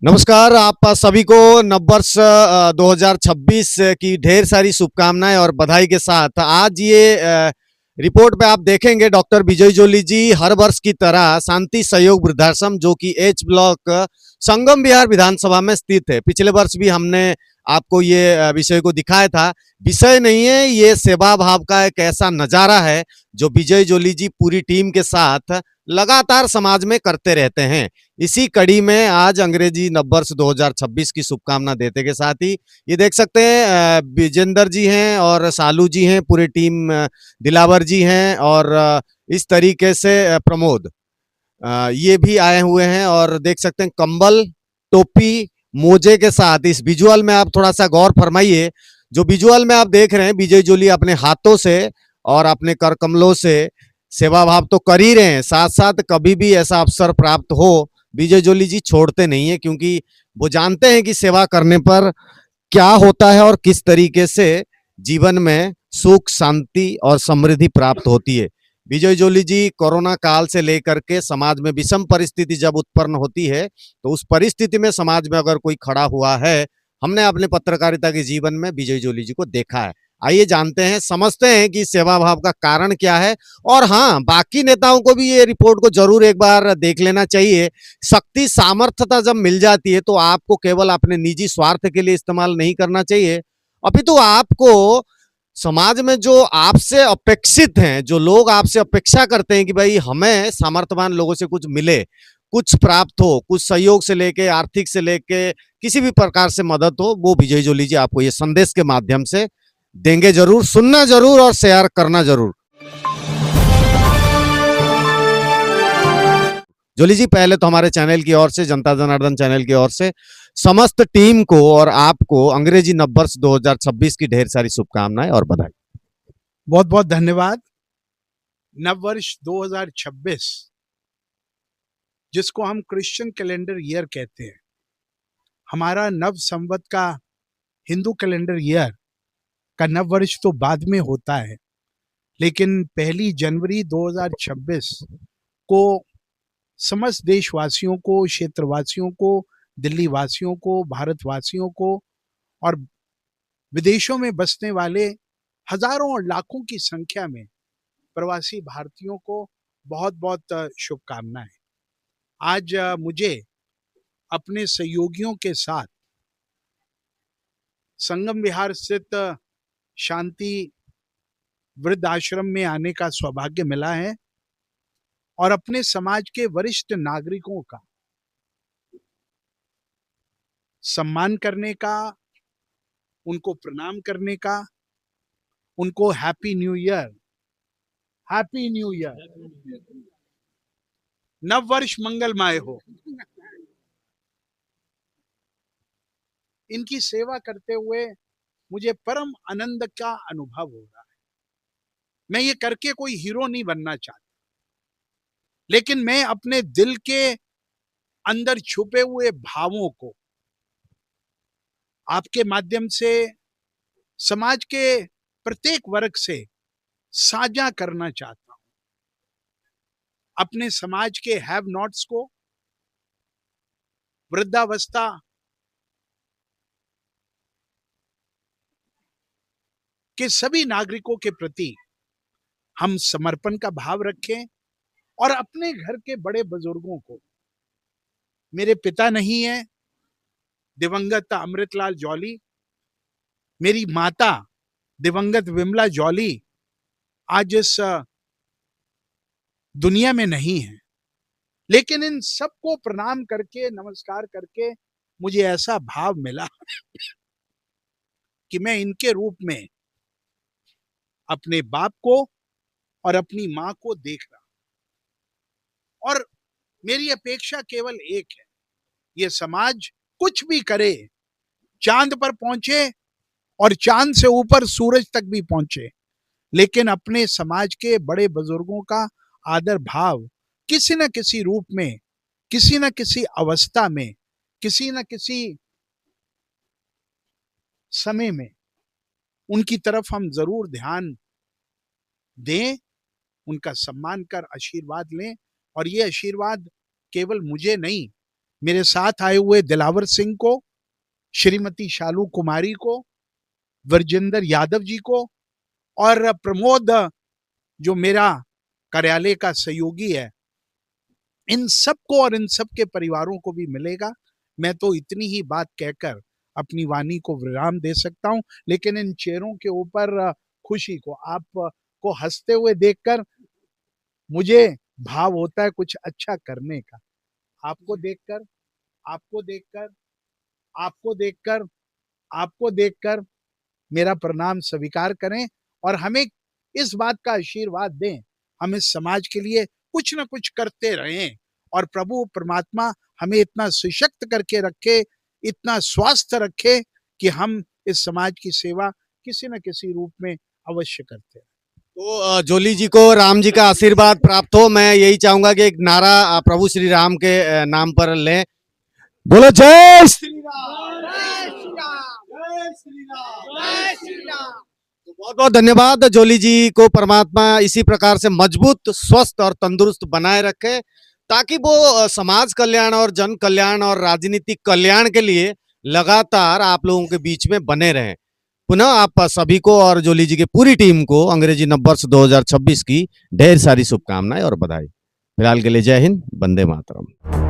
नमस्कार, आप सभी को नववर्ष 2026 की ढेर सारी शुभकामनाएं और बधाई के साथ आज ये रिपोर्ट पे आप देखेंगे डॉक्टर विजय जोली जी हर वर्ष की तरह शांति सहयोग वृद्धाश्रम जो कि एच ब्लॉक संगम विहार विधानसभा में स्थित है। पिछले वर्ष भी हमने आपको ये विषय को दिखाया था। विषय नहीं है, ये सेवा भाव का एक ऐसा नजारा है जो विजय जोली जी पूरी टीम के साथ लगातार समाज में करते रहते हैं। इसी कड़ी में आज अंग्रेजी नववर्ष 2026 की शुभकामना देते के साथ ही ये देख सकते हैं विजेंद्र जी हैं और सालू जी हैं, पूरी टीम दिलावर जी हैं और इस तरीके से प्रमोद ये भी आए हुए हैं और देख सकते हैं कंबल टोपी मोजे के साथ। इस विजुअल में आप थोड़ा सा गौर फरमाइए। जो विजुअल में आप देख रहे हैं विजय जोली अपने हाथों से और अपने कर कमलों से सेवा भाव तो कर ही रहे हैं, साथ साथ कभी भी ऐसा अवसर प्राप्त हो विजय जोली जी छोड़ते नहीं है, क्योंकि वो जानते हैं कि सेवा करने पर क्या होता है और किस तरीके से जीवन में सुख शांति और समृद्धि प्राप्त होती है। विजय जोली जी कोरोना काल से लेकर के समाज में विषम परिस्थिति जब उत्पन्न होती है तो उस परिस्थिति में समाज में अगर कोई खड़ा हुआ है, हमने अपने पत्रकारिता के जीवन में विजय जोली जी को देखा है। आइए जानते हैं, समझते हैं कि सेवा भाव का कारण क्या है। और हाँ, बाकी नेताओं को भी ये रिपोर्ट को जरूर एक बार देख लेना चाहिए। शक्ति सामर्थ्यता जब मिल जाती है तो आपको केवल अपने निजी स्वार्थ के लिए इस्तेमाल नहीं करना चाहिए, अपितु आपको समाज में जो आपसे अपेक्षित हैं, जो लोग आपसे अपेक्षा करते हैं कि भाई हमें सामर्थ्यवान लोगों से कुछ मिले, कुछ प्राप्त हो, कुछ सहयोग से लेके आर्थिक से लेके किसी भी प्रकार से मदद हो, वो विजय जोली जी आपको ये संदेश के माध्यम से देंगे जरूर। सुनना जरूर और शेयर करना जरूर। जोली जी, पहले तो हमारे चैनल की ओर से, जनता जनार्दन चैनल की ओर से समस्त टीम को और आपको अंग्रेजी नववर्ष 2026 की ढेर सारी शुभकामनाएं और बधाई। बहुत बहुत धन्यवाद। नववर्ष 2026 जिसको हम क्रिश्चियन कैलेंडर ईयर कहते हैं, हमारा नव संवत का हिंदू कैलेंडर ईयर का नववर्ष तो बाद में होता है, लेकिन 1 जनवरी 2026 को समस्त देशवासियों को, क्षेत्रवासियों को, दिल्ली वासियों को, भारतवासियों को और विदेशों में बसने वाले हजारों और लाखों की संख्या में प्रवासी भारतीयों को बहुत बहुत शुभकामनाएं। आज मुझे अपने सहयोगियों के साथ संगम विहार स्थित शांति वृद्ध आश्रम में आने का सौभाग्य मिला है और अपने समाज के वरिष्ठ नागरिकों का सम्मान करने का, उनको प्रणाम करने का, उनको हैप्पी न्यू ईयर, नव वर्ष मंगलमय हो, इनकी सेवा करते हुए मुझे परम आनंद का अनुभव हो रहा है। मैं ये करके कोई हीरो नहीं बनना चाहता, लेकिन मैं अपने दिल के अंदर छुपे हुए भावों को आपके माध्यम से समाज के प्रत्येक वर्ग से साझा करना चाहता हूं। अपने समाज के हैव नॉट्स को, वृद्धावस्था के सभी नागरिकों के प्रति हम समर्पण का भाव रखें और अपने घर के बड़े बुजुर्गों को, मेरे पिता नहीं है दिवंगत अमृतलाल जौली, मेरी माता दिवंगत विमला जौली आज इस दुनिया में नहीं है, लेकिन इन सबको प्रणाम करके, नमस्कार करके मुझे ऐसा भाव मिला कि मैं इनके रूप में अपने बाप को और अपनी मां को देख रहा हूं। और मेरी अपेक्षा केवल एक है, ये समाज कुछ भी करे, चांद पर पहुंचे और चांद से ऊपर सूरज तक भी पहुंचे, लेकिन अपने समाज के बड़े बुजुर्गों का आदर भाव किसी न किसी रूप में, किसी न किसी अवस्था में, किसी न किसी समय में उनकी तरफ हम जरूर ध्यान दें, उनका सम्मान कर आशीर्वाद लें। और ये आशीर्वाद केवल मुझे नहीं मेरे साथ आए हुए दिलावर सिंह को, श्रीमती शालू कुमारी को, वर्जेंद्र यादव जी को और प्रमोद जो मेरा कार्यालय का सहयोगी है, इन सबको और इन सब के परिवारों को भी मिलेगा। मैं तो इतनी ही बात कहकर अपनी वाणी को विराम दे सकता हूं, लेकिन इन चेहरों के ऊपर खुशी को, आपको हंसते हुए देखकर मुझे भाव होता है कुछ अच्छा करने का। आपको देखकर आपको देखकर आपको देखकर आपको देखकर मेरा प्रणाम स्वीकार करें और हमें इस बात का आशीर्वाद दें, हम इस समाज के लिए कुछ ना कुछ करते रहें और प्रभु परमात्मा हमें इतना सशक्त करके रखे, इतना स्वस्थ रखे कि हम इस समाज की सेवा किसी न किसी रूप में अवश्य करते हैं। तो जोली जी को राम जी का आशीर्वाद प्राप्त हो। मैं यही चाहूंगा कि एक नारा प्रभु श्री राम के नाम पर लें। बोलो जय श्री राम, जय श्री राम, जय श्री राम। जय श्री राम। तो बहुत बहुत धन्यवाद। जोली जी को परमात्मा इसी प्रकार से मजबूत, स्वस्थ और तंदुरुस्त बनाए रखे, ताकि वो समाज कल्याण और जन कल्याण और राजनीतिक कल्याण के लिए लगातार आप लोगों के बीच में बने रहें। पुनः आप सभी को और जोली जी की पूरी टीम को अंग्रेजी नववर्ष 2026 की ढेर सारी शुभकामनाएं और बधाई। फिलहाल के लिए जय हिंद, वंदे मातरम।